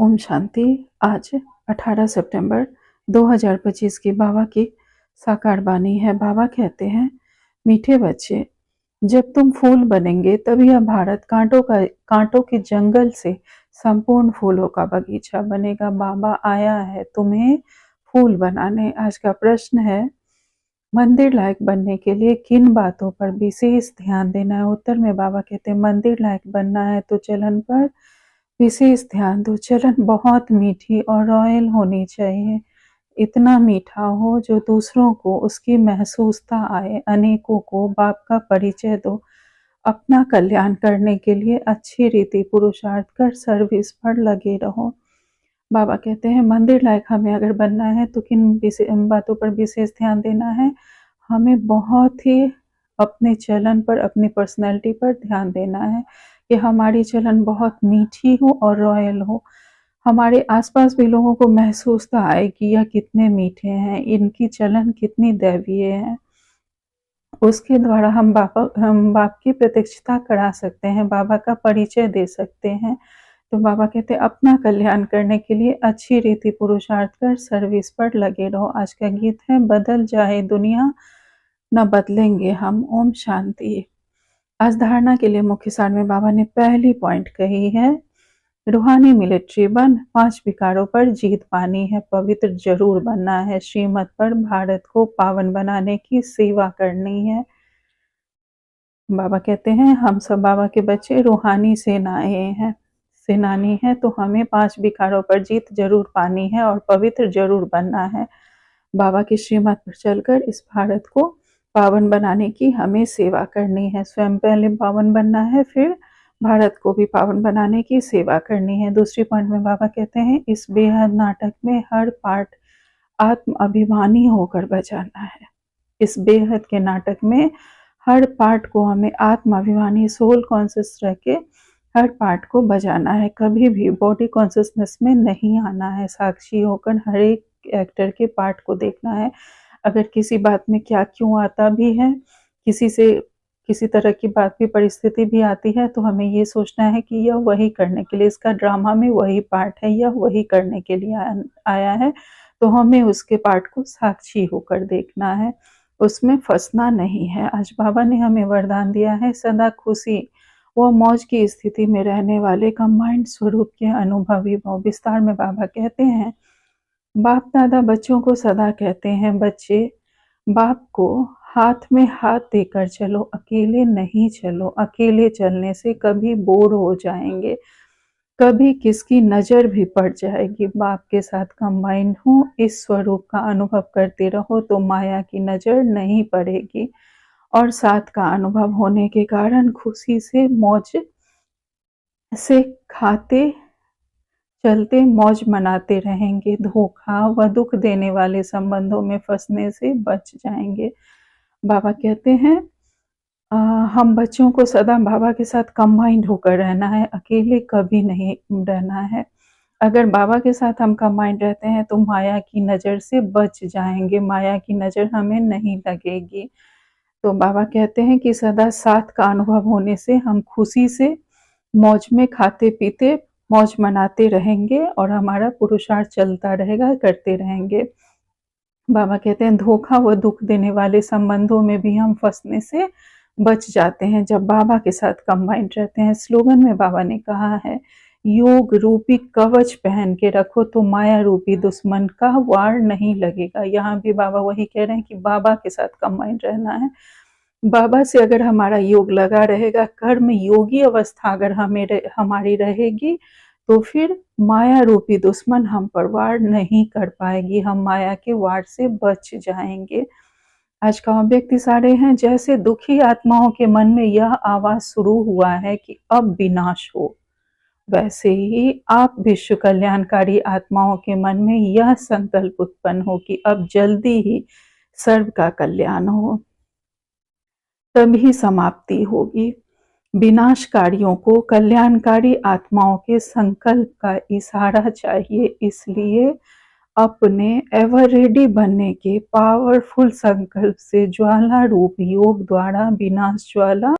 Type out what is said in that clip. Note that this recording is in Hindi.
ओम शांति। आज 18 सितंबर 2025 की बाबा की साकार वाणी है। बाबा कहते हैं, मीठे बच्चे, जब तुम फूल बनेंगे तभी यह भारत कांटों के जंगल से संपूर्ण फूलों का बगीचा बनेगा। बाबा आया है तुम्हें फूल बनाने। आज का प्रश्न है, मंदिर लायक बनने के लिए किन बातों पर विशेष ध्यान देना है। उत्तर में बाबा कहते हैं, मंदिर लायक बनना है तो चलन पर विशेष ध्यान दो। चलन बहुत मीठी और रॉयल होनी चाहिए, इतना मीठा हो जो दूसरों को उसकी महसूसता आए। अनेकों को बाप का परिचय दो। अपना कल्याण करने के लिए अच्छी रीति पुरुषार्थ कर सर्विस पर लगे रहो। बाबा कहते हैं, मंदिर लायक हमें अगर बनना है तो किन बातों पर विशेष ध्यान देना है। हमें बहुत ही अपने चलन पर, अपनी पर्सनैलिटी पर ध्यान देना है कि हमारी चलन बहुत मीठी हो और रॉयल हो। हमारे आसपास भी लोगों को महसूसता आए कि यह कितने मीठे हैं, इनकी चलन कितनी दैवीय है। उसके द्वारा हम बाप की प्रत्यक्षता करा सकते हैं, बाबा का परिचय दे सकते हैं। तो बाबा कहते हैं, अपना कल्याण करने के लिए अच्छी रीति पुरुषार्थ कर सर्विस पर लगे रहो। आज का गीत है, बदल जाए दुनिया न बदलेंगे हम। ओम शांति। आज धारणा के लिए मुख्य सार में बाबा ने पहली पॉइंट कही है, रूहानी मिलिट्री बन 5 विकारों पर जीत पानी है, पवित्र जरूर बनना है, श्रीमत पर भारत को पावन बनाने की सेवा करनी है। बाबा कहते हैं, हम सब बाबा के बच्चे रूहानी सेनानी हैं, तो हमें 5 विकारों पर जीत जरूर पानी है और पवित्र जरूर बनना है। बाबा की श्रीमत पर चलकर इस भारत को पावन बनाने की हमें सेवा करनी है। स्वयं पहले पावन बनना है, फिर भारत को भी पावन बनाने की सेवा करनी है। दूसरी पॉइंट में बाबा कहते हैं, इस बेहद नाटक में हर पार्ट आत्म अभिमानी होकर बजाना है। इस बेहद के नाटक में हर पार्ट को हमें आत्म अभिमानी, सोल कॉन्शियस रह के हर पार्ट को बजाना है। कभी भी बॉडी कॉन्शियसनेस में नहीं आना है। साक्षी होकर हर एक एक्टर के पार्ट को देखना है। अगर किसी बात में क्या क्यों आता भी है, किसी तरह की बात भी, परिस्थिति भी आती है, तो हमें ये सोचना है कि यह वही करने के लिए, इसका ड्रामा में वही पार्ट है, यह वही करने के लिए आया है, तो हमें उसके पार्ट को साक्षी होकर देखना है, उसमें फंसना नहीं है। आज बाबा ने हमें वरदान दिया है, सदा खुशी व मौज की स्थिति में रहने वाले कंबाइंड स्वरूप के अनुभवी भव। विस्तार में बाबा कहते हैं, बाप दादा बच्चों को सदा कहते हैं, बच्चे बाप को हाथ में हाथ देकर चलो, अकेले नहीं चलो। अकेले चलने से कभी बोर हो जाएंगे, कभी किसकी नज़र भी पड़ जाएगी। बाप के साथ कंबाइंड हो, इस स्वरूप का अनुभव करते रहो तो माया की नज़र नहीं पड़ेगी और साथ का अनुभव होने के कारण खुशी से मौज से खाते चलते मौज मनाते रहेंगे। धोखा व दुख देने वाले संबंधों में फंसने से बच जाएंगे। बाबा कहते हैं, हम बच्चों को सदा बाबा के साथ कंबाइंड होकर रहना है, अकेले कभी नहीं रहना है। अगर बाबा के साथ हम कंबाइंड रहते हैं तो माया की नज़र से बच जाएंगे, माया की नज़र हमें नहीं लगेगी। तो बाबा कहते हैं कि सदा साथ का अनुभव होने से हम खुशी से मौज में खाते पीते मौज मनाते रहेंगे और हमारा पुरुषार्थ चलता रहेगा, करते रहेंगे। बाबा कहते हैं, धोखा व दुख देने वाले संबंधों में भी हम फंसने से बच जाते हैं जब बाबा के साथ कंबाइंड रहते हैं। स्लोगन में बाबा ने कहा है, योग रूपी कवच पहन के रखो तो माया रूपी दुश्मन का वार नहीं लगेगा। यहाँ भी बाबा वही कह रहे हैं कि बाबा के साथ कंबाइंड रहना है। बाबा से अगर हमारा योग लगा रहेगा, कर्म योगी अवस्था अगर हमारी रहेगी, तो फिर माया रूपी दुश्मन हम पर वार नहीं कर पाएगी, हम माया के वार से बच जाएंगे। आज का व्यक्ति सारे हैं, जैसे दुखी आत्माओं के मन में यह आवाज शुरू हुआ है कि अब विनाश हो, वैसे ही आप विश्व कल्याणकारी आत्माओं के मन में यह संकल्प उत्पन्न हो कि अब जल्दी ही सर्व का कल्याण हो, तभी समाप्ति होगी। विनाशकारियों को कल्याणकारी आत्माओं के संकल्प का इशारा चाहिए, इसलिए अपने एवर रेडी बनने के पावरफुल संकल्प से ज्वाला रूप योग द्वारा विनाश ज्वाला